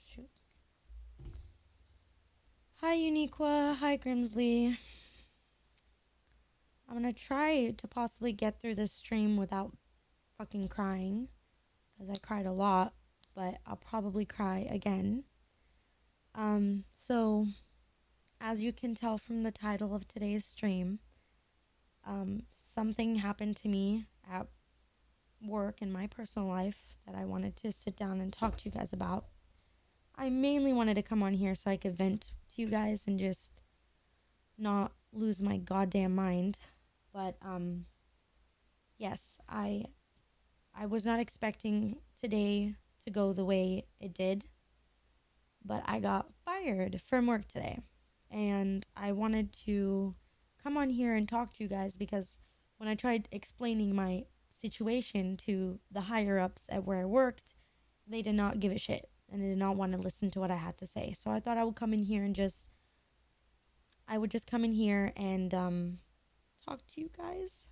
shoot. Hi, Uniqua. Hi, Grimsley. I'm gonna try to possibly get through this stream without fucking crying, because I cried a lot, but I'll probably cry again. So, as you can tell from the title of today's stream, something happened to me at work in my personal life that I wanted to sit down and talk to you guys about. I mainly wanted to come on here so I could vent to you guys and just not lose my goddamn mind. But yes, I was not expecting today to go the way it did, but I got fired from work today. And I wanted to come on here and talk to you guys because when I tried explaining my situation to the higher ups at where I worked, they did not give a shit and they did not want to listen to what I had to say. So I thought I would come in here and I would just come in here and talk to you guys.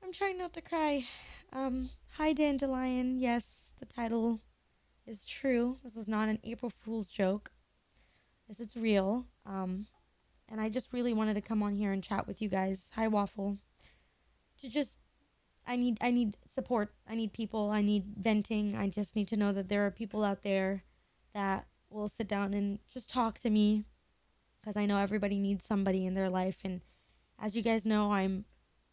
I'm trying not to cry. Hi, Dandelion. Yes, the title is true. This is not an April Fool's joke. This is real. And I just really wanted to come on here and chat with you guys. Hi, Waffle. To just, I need support. I need people. I need venting. I just need to know that there are people out there that will sit down and just talk to me, because I know everybody needs somebody in their life. And as you guys know, I'm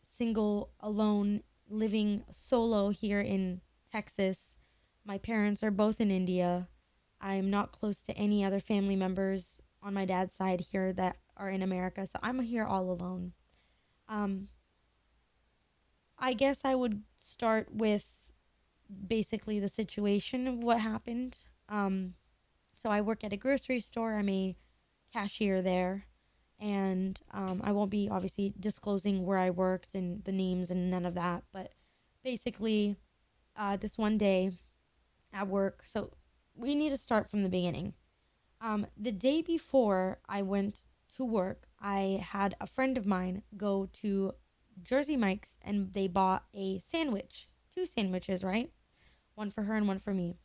single, alone, living solo here in Texas. My parents are both in India. I'm not close to any other family members on my dad's side here that are in America, so I'm here all alone. I guess I would start with basically the situation of what happened. So I work at a grocery store. I'm a cashier there, and I won't be obviously disclosing where I worked and the names and none of that. But basically, this one day at work, so we need to start from the beginning. The day before I went to work, I had a friend of mine go to Jersey Mike's and they bought a sandwich, two sandwiches, right? One for her and one for me.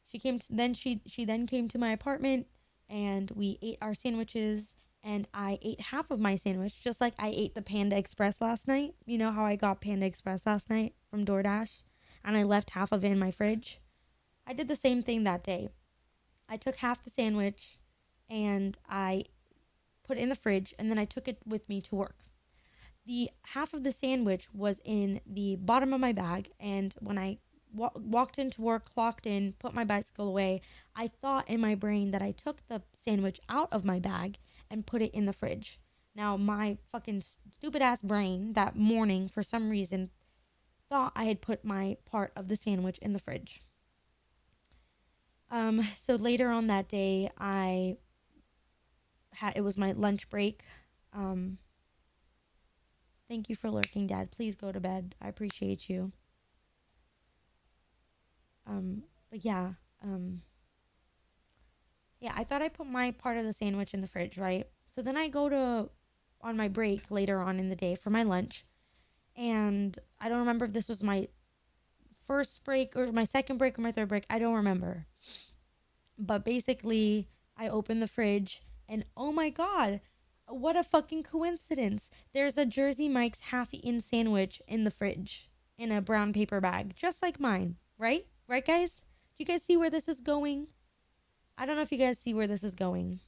She then came to my apartment and we ate our sandwiches, and I ate half of my sandwich just like I ate the Panda Express last night. You know how I got Panda Express last night from DoorDash and I left half of it in my fridge? I did the same thing that day. I took half the sandwich and I put it in the fridge, and then I took it with me to work. The half of the sandwich was in the bottom of my bag, and when I walked into work, clocked in, put my bicycle away, I thought in my brain that I took the sandwich out of my bag and put it in the fridge. Now, my fucking stupid ass brain that morning, for some reason, thought I had put my part of the sandwich in the fridge. So later on that day, it was my lunch break. Thank you for lurking, Dad. Please go to bed. I appreciate you. But yeah, I thought I put my part of the sandwich in the fridge, right? So then I go to on my break later on in the day for my lunch, and I don't remember if this was my first break or my second break or my third break. I don't remember. But basically, I open the fridge and oh my god, what a fucking coincidence. There's a Jersey Mike's half-eaten sandwich in the fridge in a brown paper bag, just like mine, right? Right, guys? Do you guys see where this is going? I don't know if you guys see where this is going.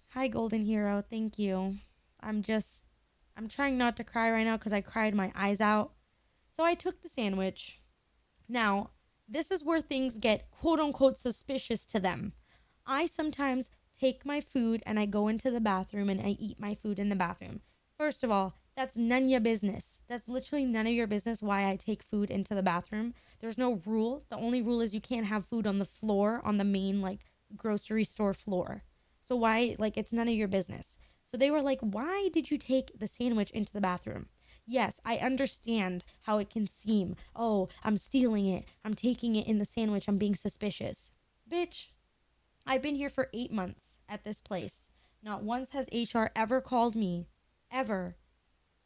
Hi, Golden Hero. Thank you. I'm trying not to cry right now because I cried my eyes out. So I took the sandwich. Now, this is where things get quote unquote suspicious to them. I sometimes take my food and I go into the bathroom and I eat my food in the bathroom. First of all, that's none of your business. That's literally none of your business why I take food into the bathroom. There's no rule. The only rule is you can't have food on the floor, on the main like grocery store floor. So why, like, it's none of your business. So they were like, why did you take the sandwich into the bathroom? Yes, I understand how it can seem. Oh, I'm stealing it. I'm taking it in the sandwich. I'm being suspicious. Bitch, I've been here for 8 months at this place. Not once has HR ever called me, ever,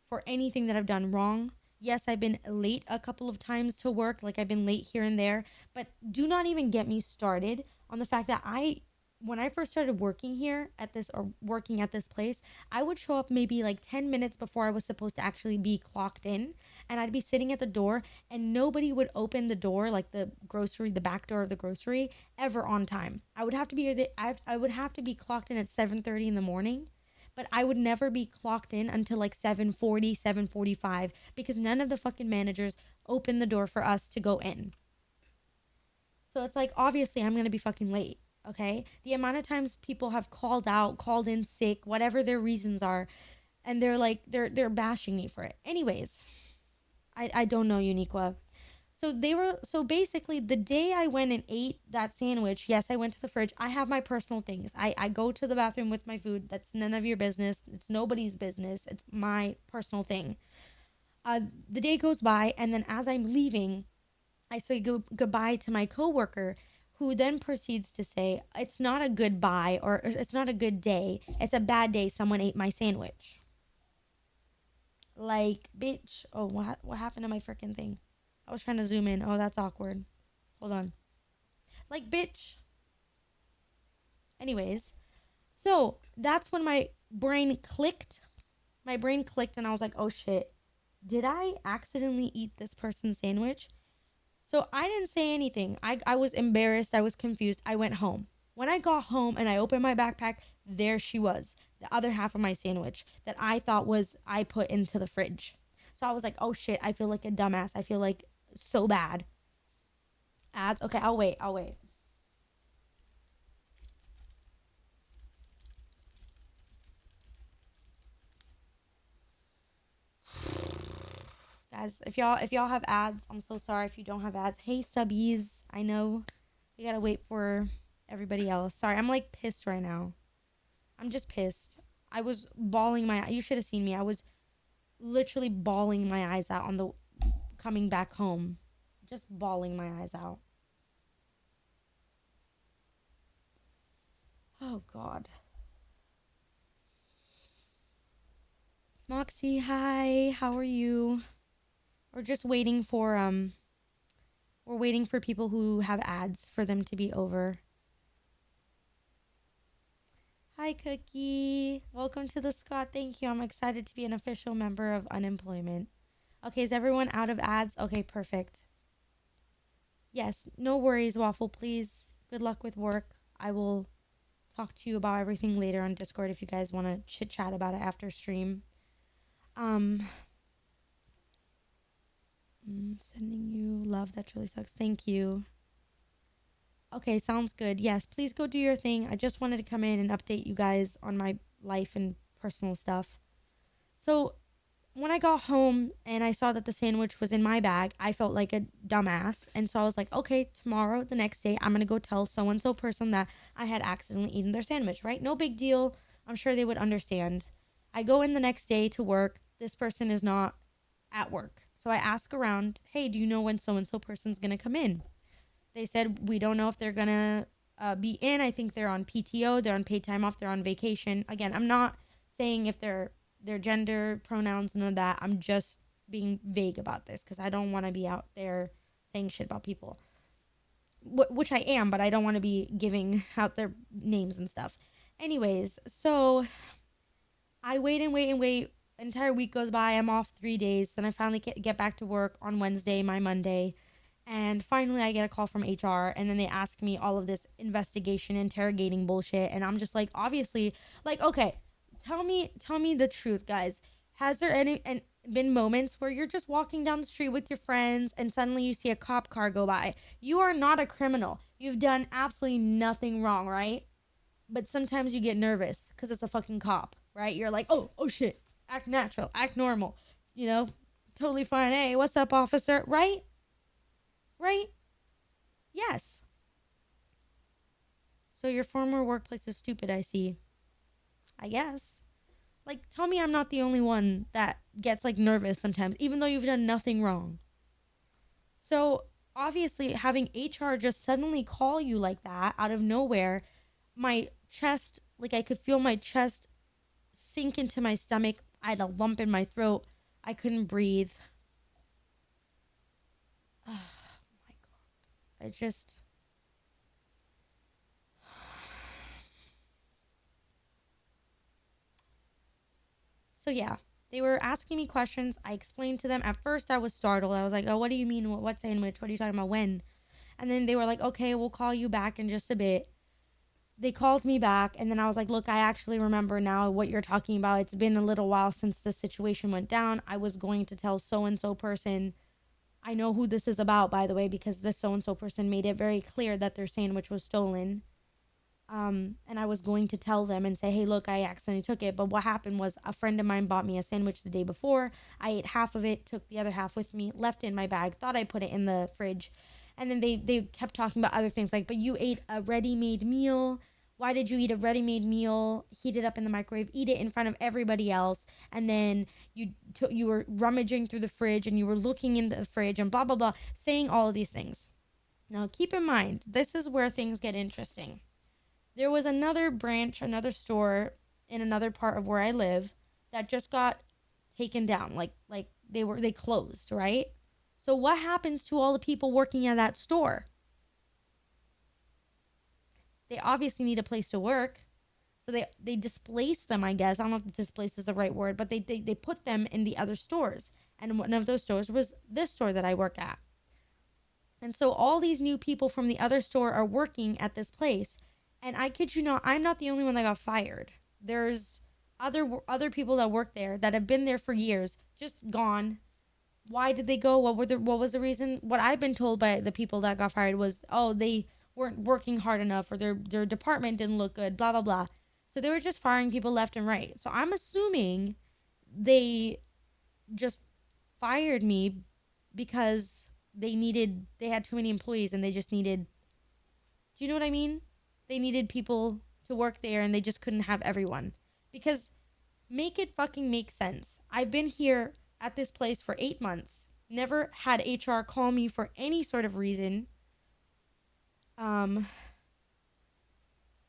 for anything that I've done wrong. Yes, I've been late a couple of times to work, like I've been late here and there, but do not even get me started on the fact that when I first started working here at this or working at this place, I would show up maybe like 10 minutes before I was supposed to actually be clocked in, and I'd be sitting at the door and nobody would open the door, like the back door of the grocery, ever on time. I would have to be I would have to be clocked in at 7:30 in the morning, but I would never be clocked in until like 7:40, 7:45, because none of the fucking managers opened the door for us to go in. So it's like, obviously, I'm going to be fucking late. Okay. The amount of times people have called out, called in sick, whatever their reasons are, and they're like, they're bashing me for it. Anyways, I don't know, Uniqua. So basically the day I went and ate that sandwich, yes, I went to the fridge. I have my personal things. I go to the bathroom with my food. That's none of your business. It's nobody's business. It's my personal thing. The day goes by, and then as I'm leaving, I say goodbye to my coworker, who then proceeds to say, "It's not a goodbye, or it's not a good day. It's a bad day. Someone ate my sandwich." Like, bitch. Oh, what happened to my freaking thing? I was trying to zoom in. Oh, that's awkward. Hold on. Like, bitch. Anyways, so that's when my brain clicked. My brain clicked, and I was like, oh shit. Did I accidentally eat this person's sandwich? So I didn't say anything. I was embarrassed. I was confused. I went home. When I got home and I opened my backpack, there she was, the other half of my sandwich that I thought was I put into the fridge. So I was like, oh shit, I feel like a dumbass. I feel like so bad. Ads. Okay, I'll wait. I'll wait. Guys, if y'all have ads, I'm so sorry if you don't have ads. Hey subbies, I know we gotta wait for everybody else. Sorry, I'm like pissed right now. I'm just pissed. I was bawling my. You should have seen me. I was literally bawling my eyes out on the coming back home. Just bawling my eyes out. Oh God. Moxie, hi. How are you? We're just waiting for we're waiting for people who have ads for them to be over. Hi, Cookie. Welcome to the Scott. Thank you. I'm excited to be an official member of unemployment. Okay, is everyone out of ads? Okay, perfect. Yes, no worries, Waffle, please. Good luck with work. I will talk to you about everything later on Discord if you guys want to chit chat about it after stream. Um, Sending you love. That really sucks. Thank you. Okay, sounds good. Yes, please go do your thing. I just wanted to come in and update you guys on my life and personal stuff. So, when I got home and I saw that the sandwich was in my bag, I felt like a dumbass. And so I was like, okay, tomorrow, the next day, I'm going to go tell so and so person that I had accidentally eaten their sandwich, right? No big deal. I'm sure they would understand. I go in the next day to work. This person is not at work. So I ask around, hey, do you know when so and so person's going to come in? They said, we don't know if they're going to be in. I think they're on PTO, they're on paid time off, they're on vacation. Again, I'm not saying if their gender, pronouns, none of that. I'm just being vague about this because I don't want to be out there saying shit about people, which I am, but I don't want to be giving out their names and stuff. Anyways, so I wait and wait and wait. An entire week goes by. I'm off 3 days. Then I finally get back to work on Wednesday, my Monday. And finally, I get a call from HR, and then they ask me all of this investigation, interrogating bullshit. And I'm just like, obviously, like, okay, tell me the truth, guys. Has there been moments where you're just walking down the street with your friends and suddenly you see a cop car go by? You are not a criminal. You've done absolutely nothing wrong, right? But sometimes you get nervous because it's a fucking cop, right? You're like, oh shit, act natural, act normal, you know, totally fine. Hey, what's up, officer? Right? Right? Yes. So your former workplace is stupid, I see. I guess. Like, tell me I'm not the only one that gets, like, nervous sometimes, even though you've done nothing wrong. So, obviously, having HR just suddenly call you like that out of nowhere, my chest, like, I could feel my chest sink into my stomach. I had a lump in my throat. I couldn't breathe. Oh my God. I just. So, yeah, they were asking me questions. I explained to them. At first, I was startled. I was like, oh, what do you mean? What sandwich? What are you talking about? When? And then they were like, okay, we'll call you back in just a bit. They called me back, and then I was like, look, I actually remember now what you're talking about. It's been a little while since the situation went down. I was going to tell so and so person. I know who this is about, by the way, because this so and so person made it very clear that their sandwich was stolen. And I was going to tell them and say, hey, look, I accidentally took it. But what happened was a friend of mine bought me a sandwich the day before. I ate half of it, took the other half with me, left it in my bag, thought I put it in the fridge. And then they kept talking about other things like, but you ate a ready-made meal. Why did you eat a ready-made meal, heat it up in the microwave, eat it in front of everybody else, and then you were rummaging through the fridge and you were looking in the fridge and blah, blah, blah, saying all of these things. Now, keep in mind, this is where things get interesting. There was another branch, another store in another part of where I live that just got taken down. Like they closed, right? So what happens to all the people working at that store? They obviously need a place to work. So they displace them, I guess. I don't know if displace is the right word, but they put them in the other stores. And one of those stores was this store that I work at. And so all these new people from the other store are working at this place. And I kid you not, I'm not the only one that got fired. There's other people that work there that have been there for years, just gone. Why did they go? What was the reason? What I've been told by the people that got fired was, oh, they weren't working hard enough, or their department didn't look good, blah blah blah. So they were just firing people left and right. So I'm assuming they just fired me because they had too many employees and they just needed, do you know what I mean? They needed people to work there and they just couldn't have everyone. Because make it fucking make sense. I've been here at this place for 8 months, never had HR call me for any sort of reason.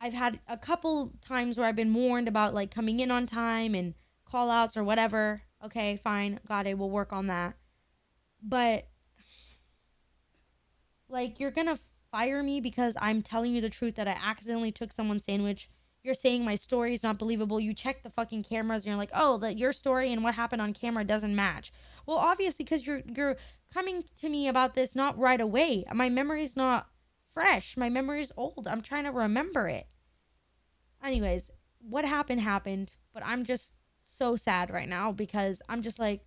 I've had a couple times where I've been warned about like coming in on time and call outs or whatever. Okay, fine, got it, we'll work on that. But like, you're gonna fire me because I'm telling you the truth that I accidentally took someone's sandwich. You're saying my story is not believable. You check the fucking cameras and you're like, oh, that your story and what happened on camera doesn't match. Well, obviously, because you're coming to me about this not right away. My memory's not fresh. My memory's old. I'm trying to remember it. Anyways, what happened, but I'm just so sad right now because I'm just like,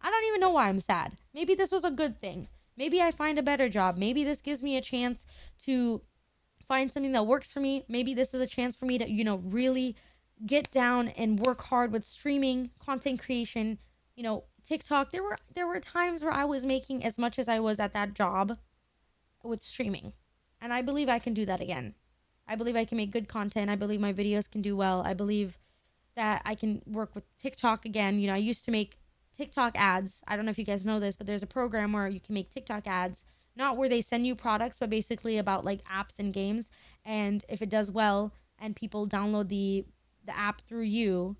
I don't even know why I'm sad. Maybe this was a good thing. Maybe I find a better job. Maybe this gives me a chance to find something that works for me. Maybe this is a chance for me to, really get down and work hard with streaming, content creation, TikTok. There were times where I was making as much as I was at that job with streaming. And I believe I can do that again. I believe I can make good content. I believe my videos can do well. I believe that I can work with TikTok again. I used to make TikTok ads. I don't know if you guys know this, but there's a program where you can make TikTok ads, not where they send you products, but basically about like apps and games. And if it does well and people download the app through you,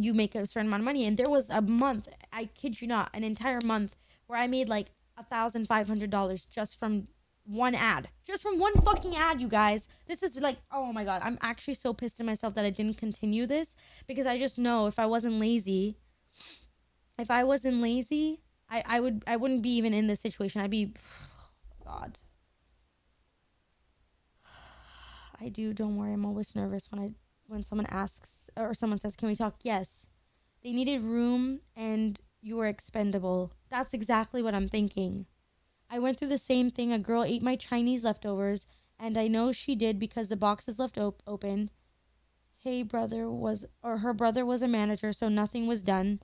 you make a certain amount of money. And there was a month, I kid you not, an entire month where I made like $1,500 just from one ad, just from one fucking ad, you guys. This is like, oh my God, I'm actually so pissed at myself that I didn't continue this, because I just know if I wasn't lazy, I wouldn't be even in this situation. I'd be, God. Don't worry, I'm always nervous when someone asks or someone says, can we talk? Yes. They needed room and you were expendable. That's exactly what I'm thinking. I went through the same thing. A girl ate my Chinese leftovers, and I know she did because the box is left open. Her brother was a manager, so nothing was done,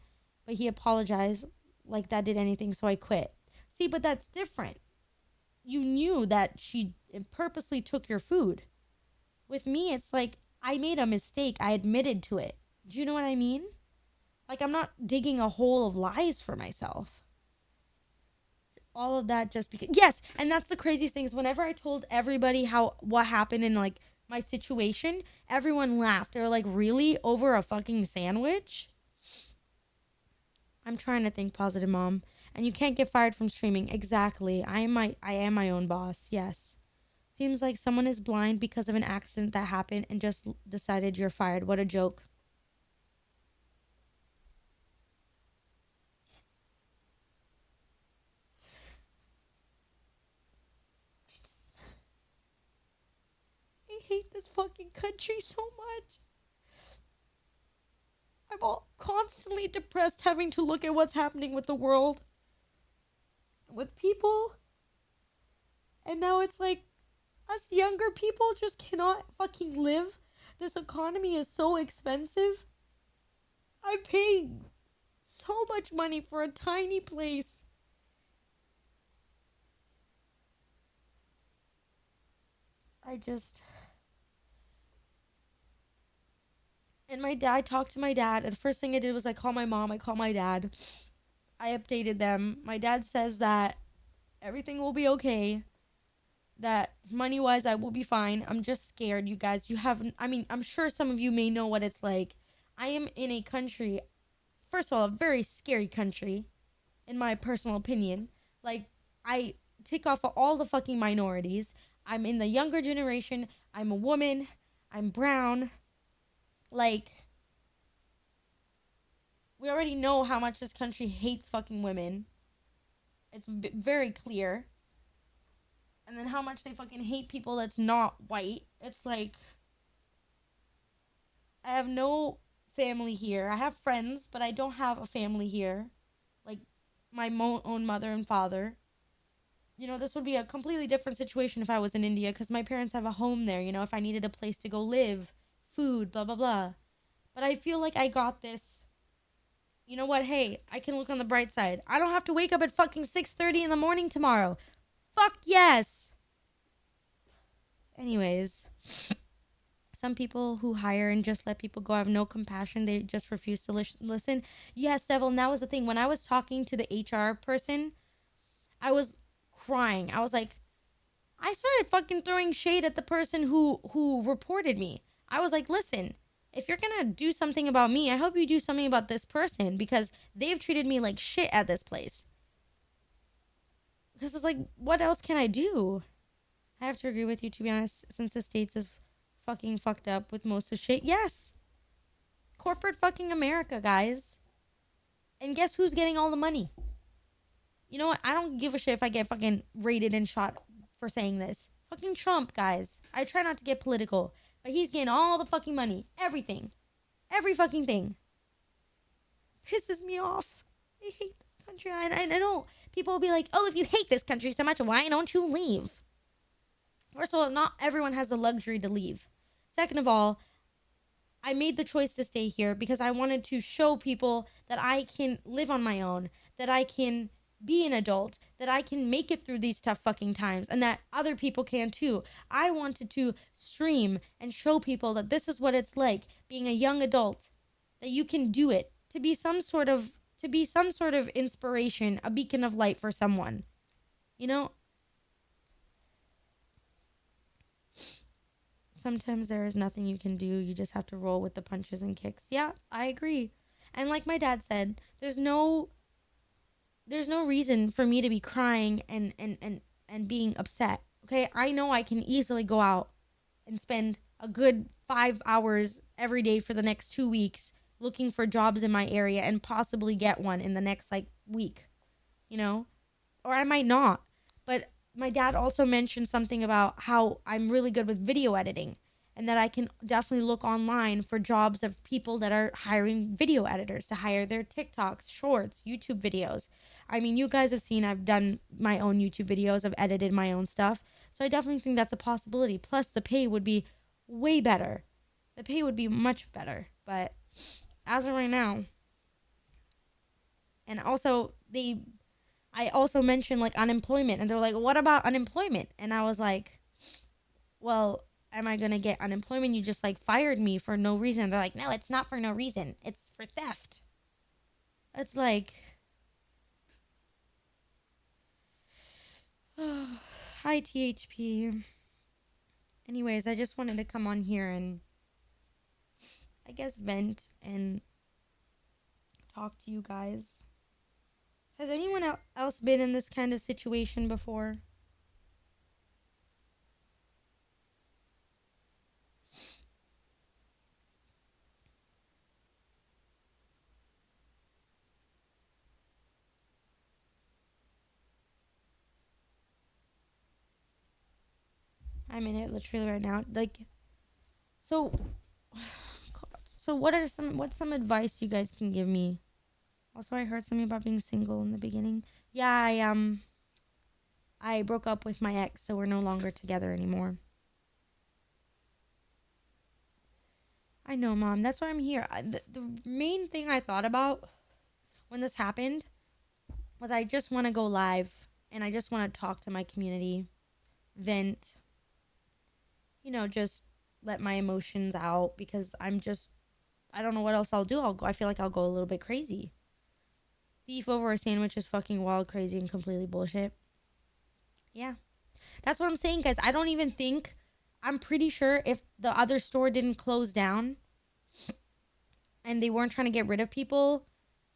but he apologized like that did anything, so I quit. See, but that's different. You knew that she purposely took your food. With me, it's like I made a mistake. I admitted to it. Do you know what I mean? Like, I'm not digging a hole of lies for myself. All of that just because, yes, and that's the craziest thing is whenever I told everybody what happened in like my situation, everyone laughed. They were like, really? Over a fucking sandwich? I'm trying to think positive, Mom. And you can't get fired from streaming. Exactly. I am my own boss. Yes. Seems like someone is blind because of an accident that happened and just decided you're fired. What a joke. I hate this fucking country so much. I'm all constantly depressed having to look at what's happening with the world, with people. And now it's like us younger people just cannot fucking live. This economy is so expensive. I'm paying so much money for a tiny place. I just. And I talked to my dad. And the first thing I did was I called my mom, I called my dad. I updated them. My dad says that everything will be okay. That money wise, I will be fine. I'm just scared, you guys. I mean, I'm sure some of you may know what it's like. I am in a country, first of all, a very scary country, in my personal opinion. Like, I take off of all the fucking minorities. I'm in the younger generation. I'm a woman. I'm brown. Like, we already know how much this country hates fucking women. It's very clear. And then how much they fucking hate people that's not white. It's like, I have no family here. I have friends, but I don't have a family here. Like, my own mother and father. You know, this would be a completely different situation if I was in India because my parents have a home there, you know, if I needed a place to go live, food, blah, blah, blah. But I feel like I got this. You know what? Hey, I can look on the bright side. I don't have to wake up at fucking 6:30 in the morning tomorrow. Fuck yes. Anyways, some people who hire and just let people go have no compassion. They just refuse to listen. Yes, Devil, and that was the thing. When I was talking to the HR person, I was crying. I was like, I started fucking throwing shade at the person who reported me. I was like, listen, if you're gonna do something about me, I hope you do something about this person because they've treated me like shit at this place. Because it's like, what else can I do? I have to agree with you, to be honest, since the States is fucking fucked up with most of shit. Yes. Corporate fucking America, guys. And guess who's getting all the money? You know what? I don't give a shit if I get fucking raided and shot for saying this. Fucking Trump, guys. I try not to get political, but he's getting all the fucking money. Everything. Every fucking thing. Pisses me off. I hate this country. I know. People will be like, oh, if you hate this country so much, why don't you leave? First of all, not everyone has the luxury to leave. Second of all, I made the choice to stay here because I wanted to show people that I can live on my own, that I can be an adult, that I can make it through these tough fucking times, and that other people can too. I wanted to stream and show people that this is what it's like being a young adult, that you can do it, to be some sort of inspiration, a beacon of light for someone. You know, sometimes there is nothing you can do. You just have to roll with the punches and kicks. Yeah, I agree. And like my dad said, there's no reason for me to be crying and being upset. Okay? I know I can easily go out and spend a good 5 hours every day for the next 2 weeks looking for jobs in my area and possibly get one in the next like week, you know? Or I might not. But my dad also mentioned something about how I'm really good with video editing and that I can definitely look online for jobs of people that are hiring video editors to hire their TikToks, shorts, YouTube videos. I mean, you guys have seen I've done my own YouTube videos, I've edited my own stuff. So I definitely think that's a possibility. Plus, the pay would be way better. The pay would be much better. But as of right now, and also I also mentioned like unemployment, and they're like, what about unemployment? And I was like, well, am I going to get unemployment? You just like fired me for no reason. They're like, no, it's not for no reason. It's for theft. It's like, hi, THP. Anyways, I just wanted to come on here and I guess vent and talk to you guys. Has anyone else been in this kind of situation before? I'm in it literally right now. Like, so, so what's some advice you guys can give me? Also, I heard something about being single in the beginning. Yeah, I broke up with my ex, so we're no longer together anymore. I know, Mom. That's why I'm here. The main thing I thought about when this happened was I just want to go live and I just want to talk to my community, vent, just let my emotions out because I don't know what else I'll do. I feel like I'll go a little bit crazy. Thief over a sandwich is fucking wild, crazy, and completely bullshit. Yeah. That's what I'm saying, guys. I'm pretty sure if the other store didn't close down and they weren't trying to get rid of people,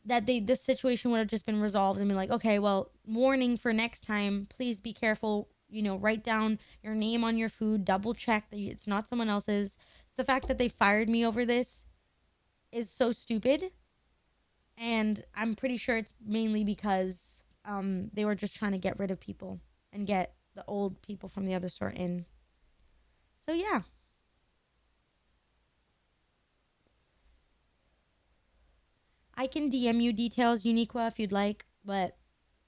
that this situation would have just been resolved and been like, okay, well, warning for next time, please be careful. Write down your name on your food, double check that it's not someone else's. It's the fact that they fired me over this is so stupid. And I'm pretty sure it's mainly because they were just trying to get rid of people and get the old people from the other store in. So, yeah. I can DM you details, Uniqua, if you'd like, but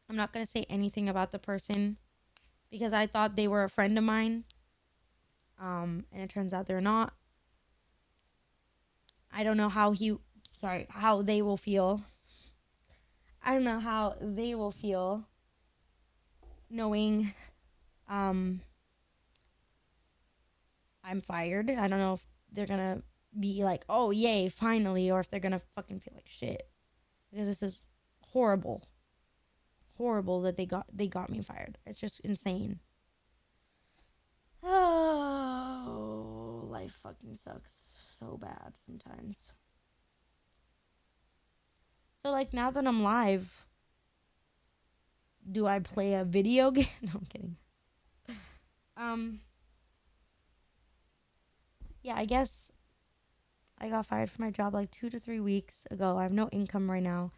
I'm not going to say anything about the person because I thought they were a friend of mine. And it turns out they're not. I don't know how they will feel. I don't know how they will feel knowing I'm fired. I don't know if they're going to be like, oh, yay, finally, or if they're going to fucking feel like shit. Because this is horrible. Horrible that they got me fired. It's just insane. Oh, life fucking sucks so bad sometimes. So, like, now that I'm live, do I play a video game? No, I'm kidding. Yeah, I guess I got fired from my job like 2 to 3 weeks ago. I have no income right now.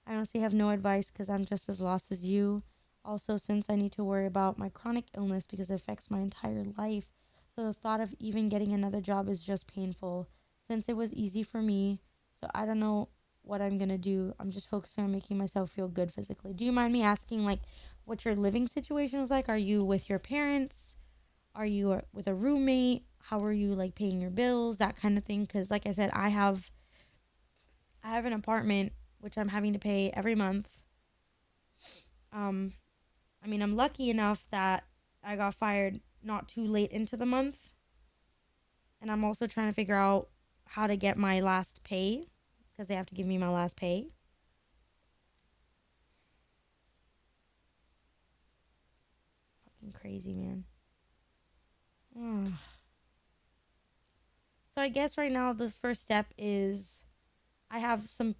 I honestly have no advice because I'm just as lost as you. Also, since I need to worry about my chronic illness because it affects my entire life, so the thought of even getting another job is just painful. Since it was easy for me, so I don't know what I'm gonna do. I'm just focusing on making myself feel good physically. Do you mind me asking, like, what your living situation is like? Are you with your parents? Are you with a roommate? How are you like paying your bills? That kind of thing. Because, like I said, I have an apartment which I'm having to pay every month. I mean, I'm lucky enough that I got fired not too late into the month. And I'm also trying to figure out how to get my last pay because they have to give me my last pay. Fucking crazy, man. Ugh. So I guess right now the first step is I have some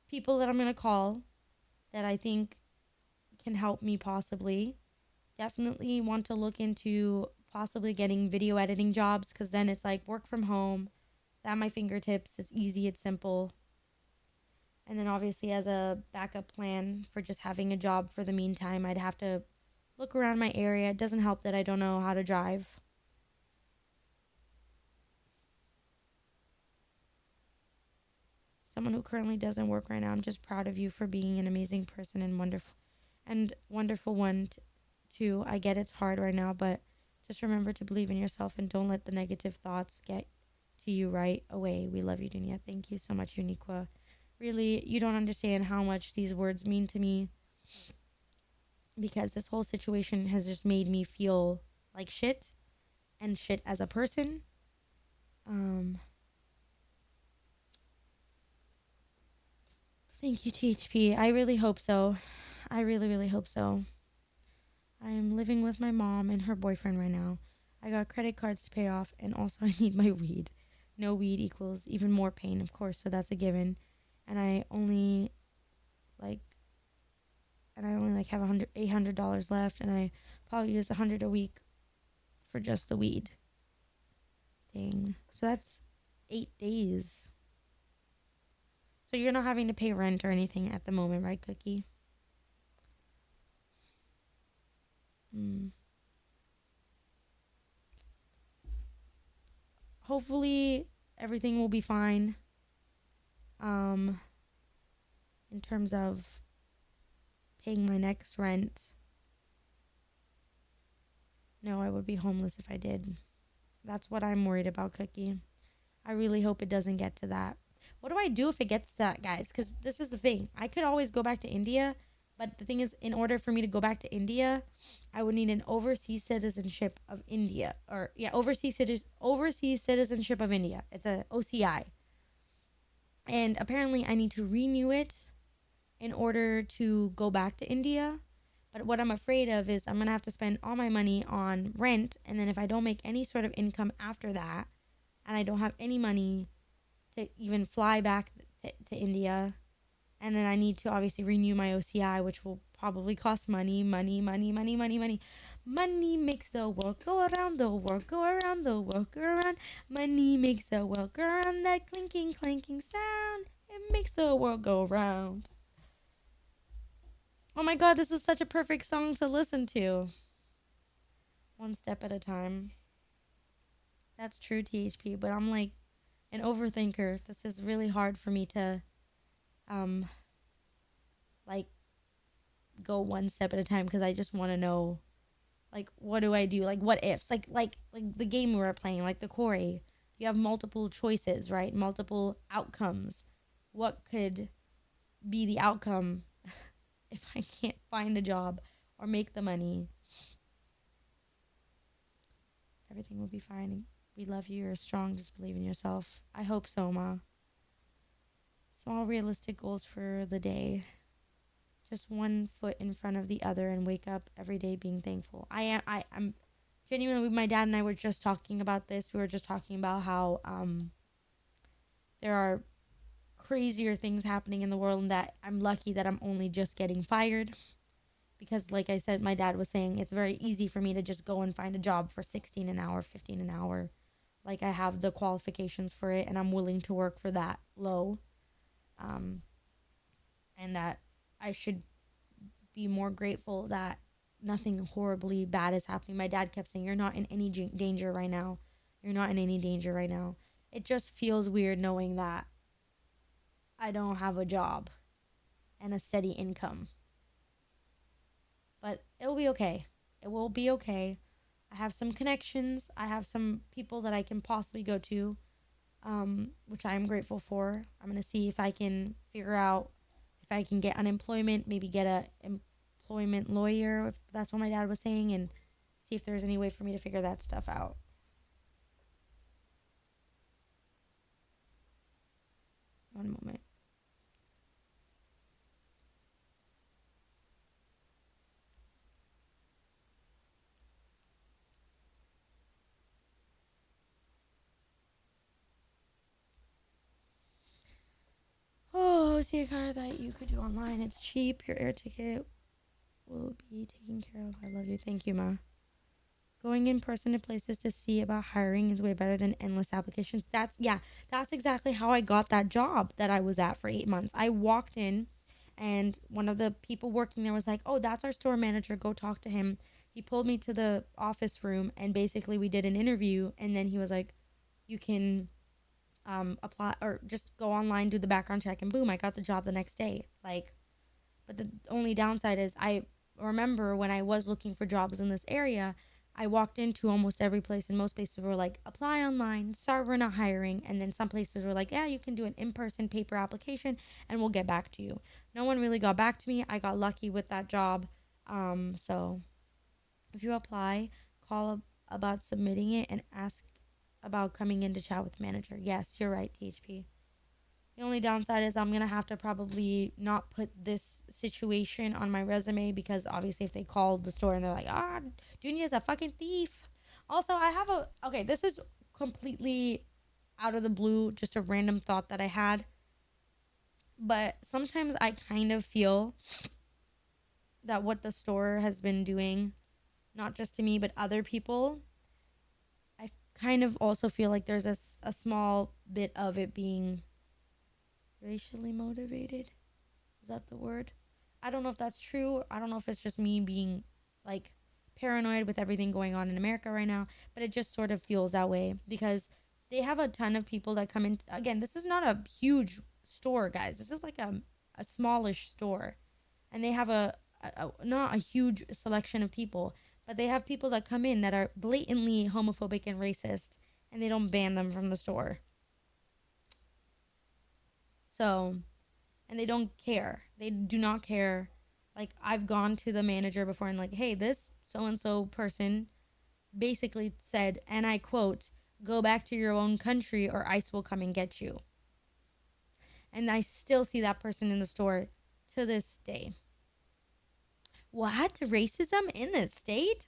people that I'm going to call that I think can help me possibly. Definitely want to look into possibly getting video editing jobs because then it's like work from home. It's at my fingertips. It's easy. It's simple. And then obviously as a backup plan for just having a job for the meantime, I'd have to look around my area. It doesn't help that I don't know how to drive. Someone who currently doesn't work right now, I'm just proud of you for being an amazing person and wonderful one too. I get it's hard right now, but just remember to believe in yourself and don't let the negative thoughts get to you right away. We love you, Dunia. Thank you so much, Uniqua. Really, you don't understand how much these words mean to me because this whole situation has just made me feel like shit and shit as a person. Thank you, THP. I really hope so. I really, really hope so. I am living with my mom and her boyfriend right now. I got credit cards to pay off, and also I need my weed. No weed equals even more pain, of course, so that's a given. And I only, like, and I only like have $800 left, and I probably use $100 a week for just the weed. Dang. So that's 8 days. So you're not having to pay rent or anything at the moment, right, Cookie? Hopefully everything will be fine. In terms of paying my next rent. No, I would be homeless if I did. That's what I'm worried about, Cookie. I really hope it doesn't get to that. What do I do if it gets to that, guys? Because this is the thing. I could always go back to India, but the thing is, in order for me to go back to India, I would need an overseas citizenship of India. Or, yeah, overseas citizenship of India. It's a OCI. And apparently I need to renew it in order to go back to India. But what I'm afraid of is I'm going to have to spend all my money on rent. And then if I don't make any sort of income after that, and I don't have any money to even fly back to India, and then I need to obviously renew my OCI, which will probably cost money. Money makes the world go around, the world go around, the world go around. Money makes the world go around, that clinking, clanking sound. It makes the world go round. Oh my god, this is such a perfect song to listen to. One step at a time. That's true, THP, but I'm like an overthinker. This is really hard for me to like go one step at a time because I just want to know, like, what do I do? Like, what ifs? Like the game we were playing, like the Corey. You have multiple choices, right? Multiple outcomes. What could be the outcome if I can't find a job or make the money? Everything will be fine. We love you. You're strong. Just believe in yourself. I hope so, Ma. Small realistic goals for the day. Just one foot in front of the other and wake up every day being thankful. I'm genuinely, my dad and I were just talking about this. We were just talking about how there are crazier things happening in the world, and that I'm lucky that I'm only just getting fired. Because like I said, my dad was saying it's very easy for me to just go and find a job for 16 an hour, 15 an hour. Like I have the qualifications for it and I'm willing to work for that low. And that I should be more grateful that nothing horribly bad is happening. My dad kept saying, you're not in any danger right now. You're not in any danger right now. It just feels weird knowing that I don't have a job and a steady income. But it'll be okay. It will be okay. I have some connections. I have some people that I can possibly go to, which I am grateful for. I'm going to see if I can figure out if I can get unemployment, maybe get a employment lawyer, if that's what my dad was saying, and see if there's any way for me to figure that stuff out. One moment. Oh, see a car that you could do online. It's cheap. Your air ticket will be taken care of. I love you. Thank you, Ma. Going in person to places to see about hiring is way better than endless applications. That's exactly how I got that job that I was at for 8 months. I walked in and one of the people working there was like, oh, that's our store manager. Go talk to him. He pulled me to the office room and basically we did an interview. And then he was like, you can apply or just go online, do the background check, and boom, I got the job the next day. Like, but the only downside is I remember when I was looking for jobs in this area, I walked into almost every place, and most places were like, apply online, sorry, we're not hiring. And then some places were like, yeah, you can do an in-person paper application and we'll get back to you. No one really got back to me. I got lucky with that job. So if you apply, call about submitting it and ask about coming in to chat with the manager. Yes, you're right, THP. The only downside is I'm going to have to probably not put this situation on my resume because obviously if they call the store and they're like, Junior's a fucking thief. Also, I have okay, this is completely out of the blue, just a random thought that I had. But sometimes I kind of feel that what the store has been doing, not just to me, but other people, I kind of also feel like there's a small bit of it being racially motivated. Is that the word? I don't know if that's true. I don't know if it's just me being like paranoid with everything going on in America right now, but it just sort of feels that way because they have a ton of people that come in. Again, this is not a huge store, guys. This is like a smallish store, and they have not a huge selection of people, but they have people that come in that are blatantly homophobic and racist, and they don't ban them from the store. So, and they don't care. They do not care. Like, I've gone to the manager before and like, hey, this so and so person basically said, and I quote, "Go back to your own country or ICE will come and get you." And I still see that person in the store to this day. What? Racism in this state?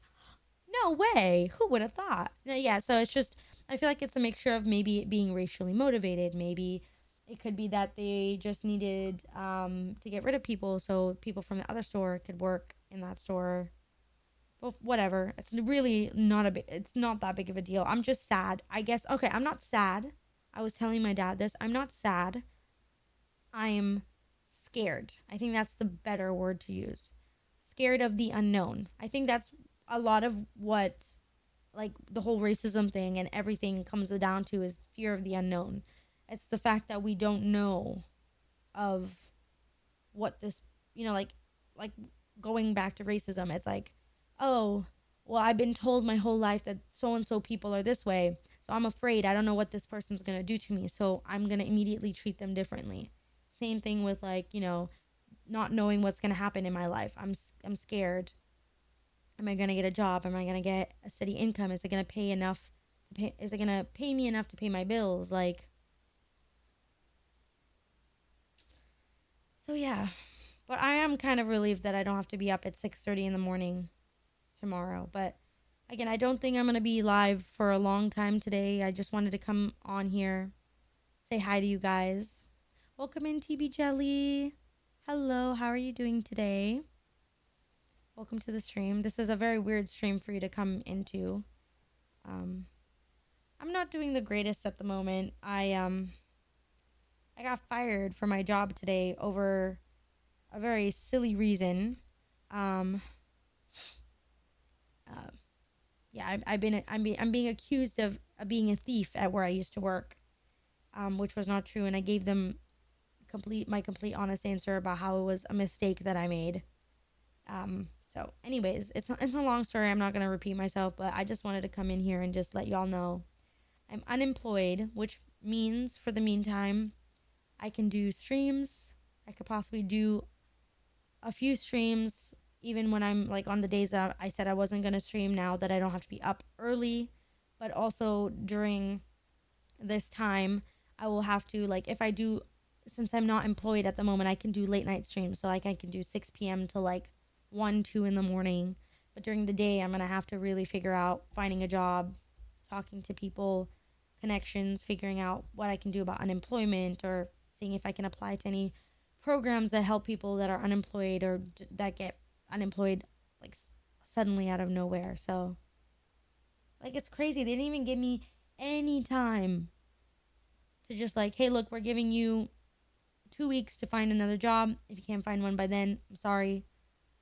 No way. Who would have thought? Yeah, so it's just, I feel like it's a mixture of maybe it being racially motivated. Maybe it could be that they just needed to get rid of people so people from the other store could work in that store. Well, whatever. It's really not it's not that big of a deal. I'm just sad. I guess, okay, I'm not sad. I was telling my dad this. I'm not sad. I'm scared. I think that's the better word to use. Scared of the unknown. I think that's a lot of what like the whole racism thing and everything comes down to is fear of the unknown. It's the fact that we don't know of what this, like going back to racism, it's like, oh, well, I've been told my whole life that so and so people are this way. So I'm afraid I don't know what this person's going to do to me. So I'm going to immediately treat them differently. Same thing with like, not knowing what's going to happen in my life. I'm scared. Am I going to get a job? Am I going to get a steady income? Is it going to pay enough to pay? Is it going to pay me enough to pay my bills? Like, so yeah. But I am kind of relieved that I don't have to be up at 6:30 in the morning tomorrow. But again, I don't think I'm going to be live for a long time today. I just wanted to come on here, say hi to you guys. Welcome in, TB Jelly. Hello, how are you doing today? Welcome to the stream. This is a very weird stream for you to come into. I'm not doing the greatest at the moment. I got fired from my job today over a very silly reason. Um, yeah, I'm being accused of being a thief at where I used to work, which was not true, and I gave them my complete honest answer about how it was a mistake that I made. So anyways, it's a long story. I'm not gonna repeat myself, but I just wanted to come in here and just let y'all know I'm unemployed, which means for the meantime, I can do streams. I could possibly do a few streams even when I'm like on the days that I said I wasn't going to stream, now that I don't have to be up early. But also during this time, I will have to, like, if I do, since I'm not employed at the moment, I can do late night streams. So like I can do 6 p.m. to like 1, 2 in the morning. But during the day, I'm going to have to really figure out finding a job, talking to people, connections, figuring out what I can do about unemployment, or seeing if I can apply to any programs that help people that are unemployed or that get unemployed like suddenly out of nowhere. So like it's crazy. They didn't even give me any time to just like, hey, look, we're giving you 2 weeks to find another job. If you can't find one by then, I'm sorry,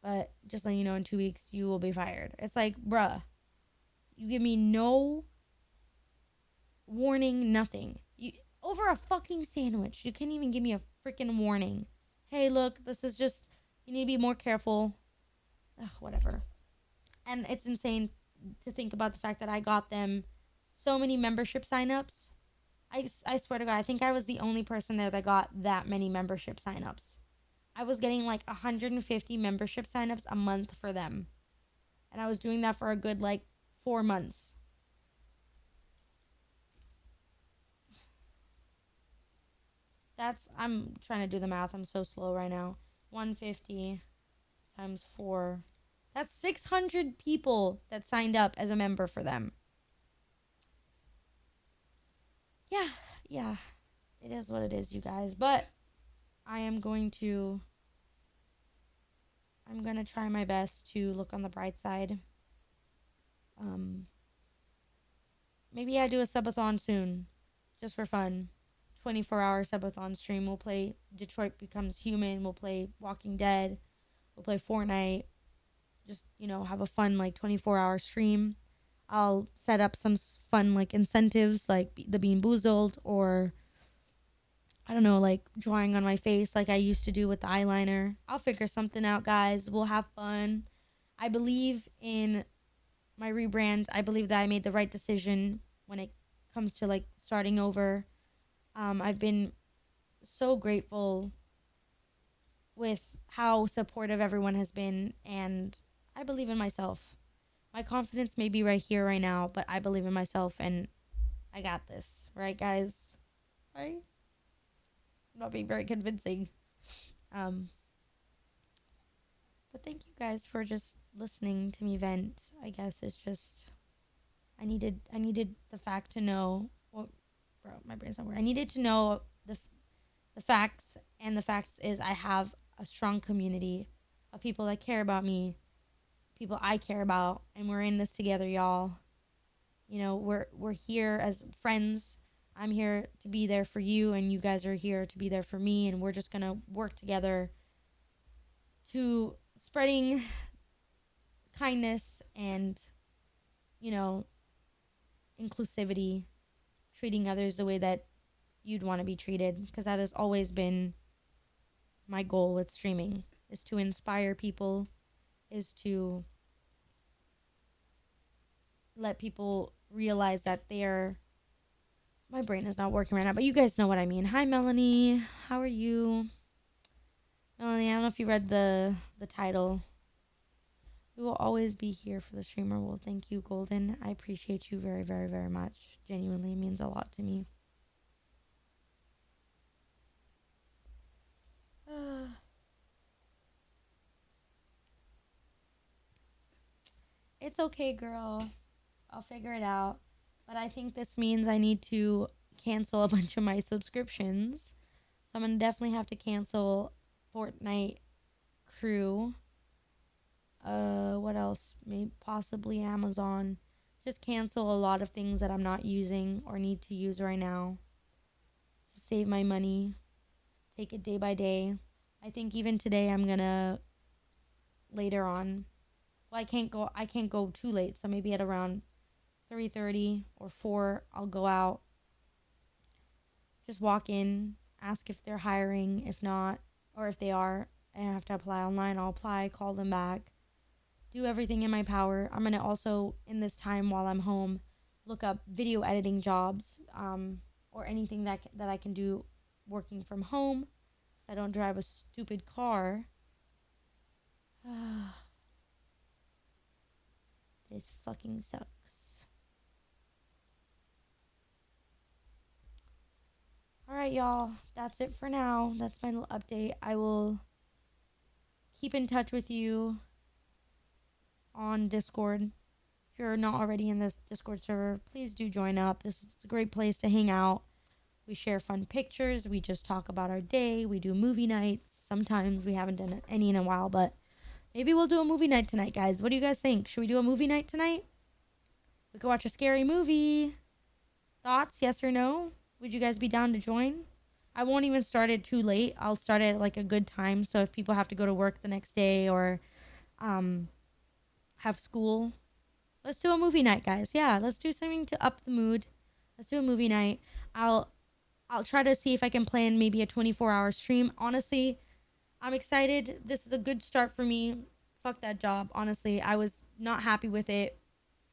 but just letting you know in 2 weeks you will be fired. It's like, bruh, you give me no warning, nothing. Over a fucking sandwich, you can't even give me a freaking warning. Hey, look, this is just, you need to be more careful. Ugh, whatever. And it's insane to think about the fact that I got them so many membership signups. I swear to God, I think I was the only person there that got that many membership signups. I was getting like 150 membership signups a month for them. And I was doing that for a good like 4 months. I'm trying to do the math. I'm so slow right now. 150 times 4. That's 600 people that signed up as a member for them. Yeah. It is what it is, you guys. But I am going to I'm going to try my best to look on the bright side. Maybe I do a subathon soon, just for fun. 24-hour subathon stream. We'll play Detroit Becomes Human. We'll play Walking Dead. We'll play Fortnite. Just, have a fun, 24-hour stream. I'll set up some fun, incentives, like the Bean Boozled, or I don't know, like drawing on my face like I used to do with the eyeliner. I'll figure something out, guys. We'll have fun. I believe in my rebrand. I believe that I made the right decision when it comes to starting over. I've been so grateful with how supportive everyone has been, and I believe in myself. My confidence may be right here, right now, but I believe in myself, and I got this. Right, guys? Right? I'm not being very convincing. But thank you guys for just listening to me vent. I guess it's just I needed the fact to know. Well, bro, my brain's not working. I needed to know the facts, and the facts is I have a strong community of people that care about me, people I care about, and we're in this together, y'all. We're here as friends. I'm here to be there for you, and you guys are here to be there for me, and we're just gonna work together to spreading kindness and, inclusivity, treating others the way that you'd want to be treated, because that has always been my goal with streaming, is to inspire people, is to let people realize that they're my brain is not working right now, but you guys know what I mean. Hi, Melanie. How are you? Melanie, I don't know if you read the title. We will always be here for the streamer. Well, thank you, Golden. I appreciate you very, very, very much. Genuinely, it means a lot to me. It's okay, girl. I'll figure it out. But I think this means I need to cancel a bunch of my subscriptions. So I'm going to definitely have to cancel Fortnite Crew. What else? Maybe possibly Amazon. Just cancel a lot of things that I'm not using or need to use right now to save my money. Take it day by day. I think even today I'm gonna later on. Well, I can't go too late, so maybe at around 3:30 or 4 I'll go out. Just walk in, ask if they're hiring, if not, or if they are, and I have to apply online, I'll apply, call them back. Do everything in my power. I'm going to also, in this time while I'm home, look up video editing jobs, or anything that I can do working from home. I don't drive a stupid car. This fucking sucks. Alright, y'all. That's it for now. That's my little update. I will keep in touch with you on Discord. If you're not already in this Discord server, please do join up. This is a great place to hang out. We share fun pictures. We just talk about our day. We do movie nights. Sometimes we haven't done any in a while, but maybe we'll do a movie night tonight, guys. What do you guys think? Should we do a movie night tonight? We could watch a scary movie. Thoughts, yes or no? Would you guys be down to join? I won't even start it too late. I'll start it at a good time. So if people have to go to work the next day or have school, let's do a movie night, guys. Yeah, let's do something to up the mood. Let's do a movie night. I'll try to see if I can plan maybe a 24-hour stream. Honestly, I'm excited. This is a good start for me. Fuck that job. Honestly, I was not happy with it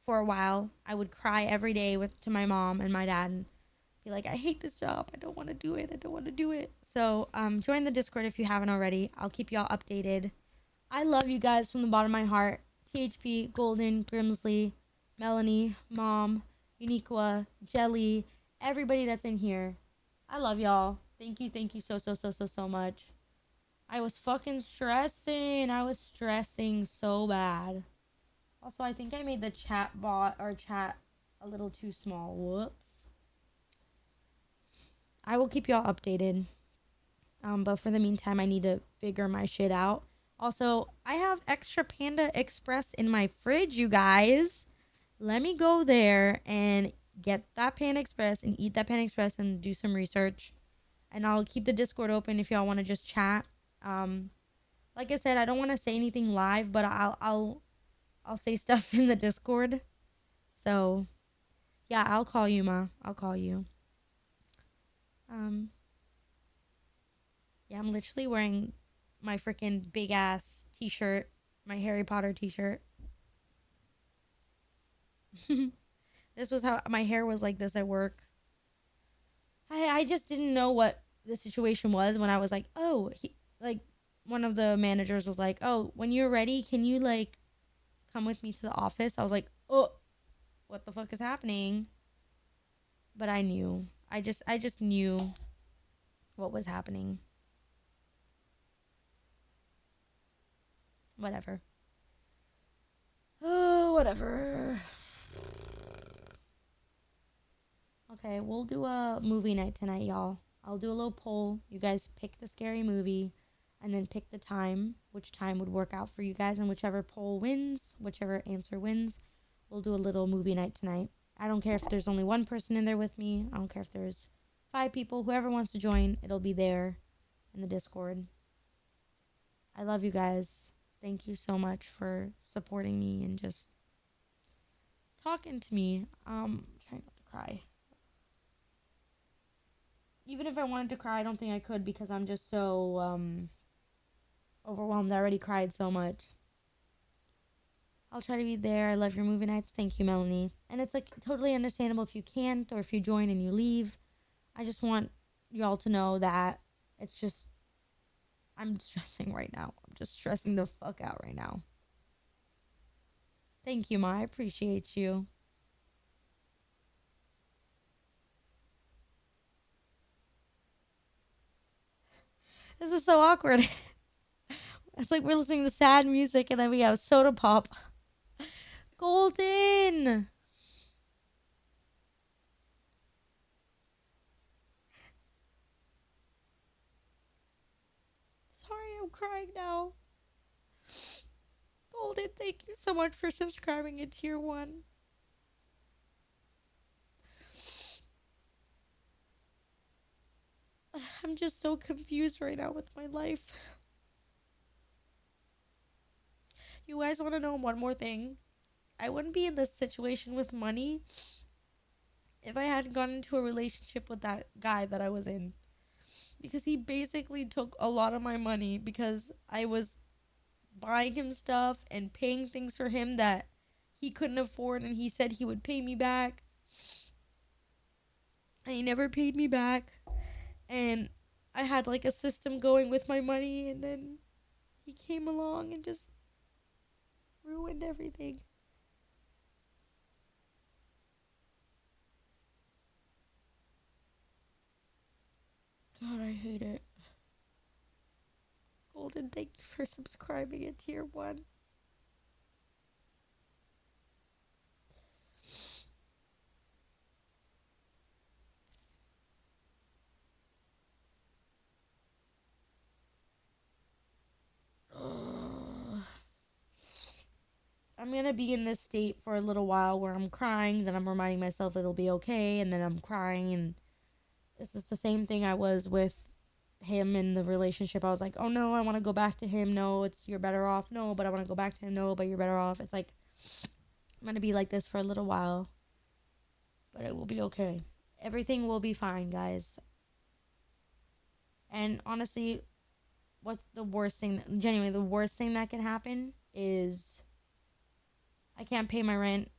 for a while. I would cry every day to my mom and my dad and be like, I hate this job. I don't want to do it. I don't want to do it. So join the Discord if you haven't already. I'll keep y'all updated. I love you guys from the bottom of my heart. THP, Golden, Grimsley, Melanie, Mom, Uniqua, Jelly, everybody that's in here. I love y'all. Thank you so much. I was fucking stressing. I was stressing so bad. Also, I think I made the chat a little too small. Whoops. I will keep y'all updated. But for the meantime, I need to figure my shit out. Also, I have extra Panda Express in my fridge, you guys. Let me go there and get that Panda Express and eat that Panda Express and do some research. And I'll keep the Discord open if y'all want to just chat. Like I said, I don't want to say anything live, but I'll say stuff in the Discord. So yeah, I'll call you, Ma. I'll call you. Um, yeah, I'm literally wearing my freaking big ass t-shirt, my Harry Potter t-shirt. This was how my hair was like this at work. I just didn't know what the situation was when I was like, oh, like one of the managers was like, oh, when you're ready, can you like come with me to the office? I was like, oh, what the fuck is happening? But I knew. I just knew what was happening. Whatever. Oh, whatever. Okay, we'll do a movie night tonight, y'all. I'll do a little poll. You guys pick the scary movie and then pick the time, which time would work out for you guys, and whichever poll wins, whichever answer wins, we'll do a little movie night tonight. I don't care if there's only one person in there with me. I don't care if there's 5 people. Whoever wants to join, it'll be there in the Discord. I love you guys. Thank you so much for supporting me and just talking to me. Trying not to cry. Even if I wanted to cry, I don't think I could because I'm just so overwhelmed. I already cried so much. I'll try to be there. I love your movie nights. Thank you, Melanie. And it's like totally understandable if you can't or if you join and you leave. I just want y'all to know that it's just I'm stressing right now. I'm just stressing the fuck out right now. Thank you, Ma. I appreciate you. This is so awkward. It's like we're listening to sad music and then we have soda pop. Golden. Sorry, I'm crying now. Golden, thank you so much for subscribing in tier 1. I'm just so confused right now with my life. You guys want to know one more thing? I wouldn't be in this situation with money if I hadn't gone into a relationship with that guy that I was in. Because he basically took a lot of my money because I was buying him stuff and paying things for him that he couldn't afford, and he said he would pay me back. And he never paid me back. And I had like a system going with my money, and then he came along and just ruined everything. God, I hate it. Golden, thank you for subscribing at tier 1. I'm gonna be in this state for a little while where I'm crying, then I'm reminding myself it'll be okay, and then I'm crying, and this is the same thing I was with him in the relationship. I was like, oh no, I want to go back to him. No, it's you're better off. No, but I want to go back to him. No, but you're better off. It's like I'm gonna be like this for a little while, but it will be okay. Everything will be fine, guys. And honestly, what's the worst thing? Genuinely, the worst thing that can happen is I can't pay my rent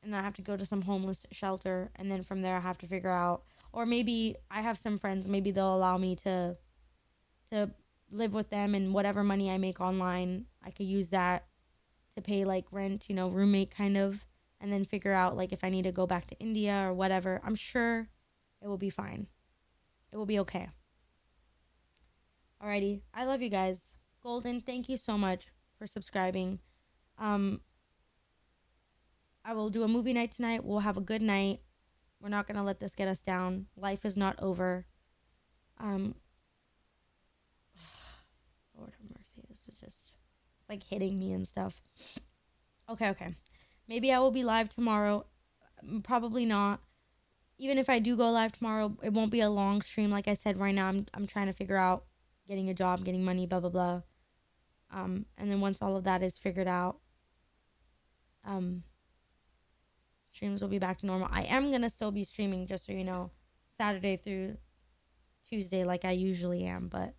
and I have to go to some homeless shelter, and then from there I have to figure out, or maybe I have some friends, maybe they'll allow me to live with them, and whatever money I make online, I could use that to pay like rent, roommate kind of, and then figure out like if I need to go back to India or whatever. I'm sure it will be fine. It will be okay. Alrighty. I love you guys. Golden, thank you so much for subscribing. Um I will do a movie night tonight. We'll have a good night. We're not going to let this get us down. Life is not over. Lord have mercy. This is just like hitting me and stuff. Okay. Maybe I will be live tomorrow. Probably not. Even if I do go live tomorrow, it won't be a long stream. Like I said, right now I'm trying to figure out getting a job, getting money, blah blah blah. And then once all of that is figured out, streams will be back to normal. I am gonna still be streaming, just so you know, Saturday through Tuesday like I usually am, but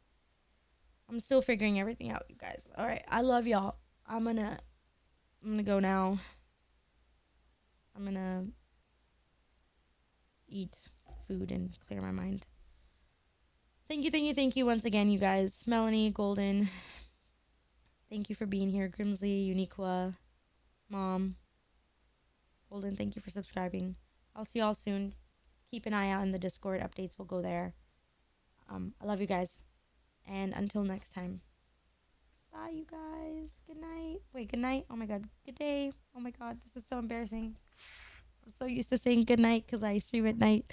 I'm still figuring everything out, you guys. All right, I love y'all. I'm gonna go now. I'm gonna eat food and clear my mind. Thank you once again, you guys. Melanie, Golden, thank you for being here. Grimsley, Uniqua, Mom, Golden, thank you for subscribing. I'll see y'all soon. Keep an eye out in the Discord. Updates will go there. I love you guys. And until next time. Bye, you guys. Good night. Wait, good night. Oh my god. Good day. Oh my god. This is so embarrassing. I'm so used to saying good night because I stream at night.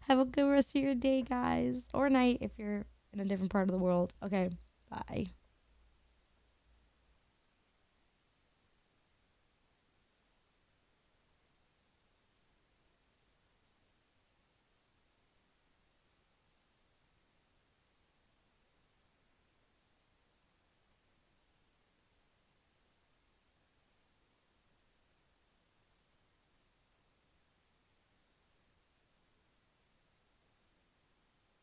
Have a good rest of your day, guys. Or night if you're in a different part of the world. Okay. Bye.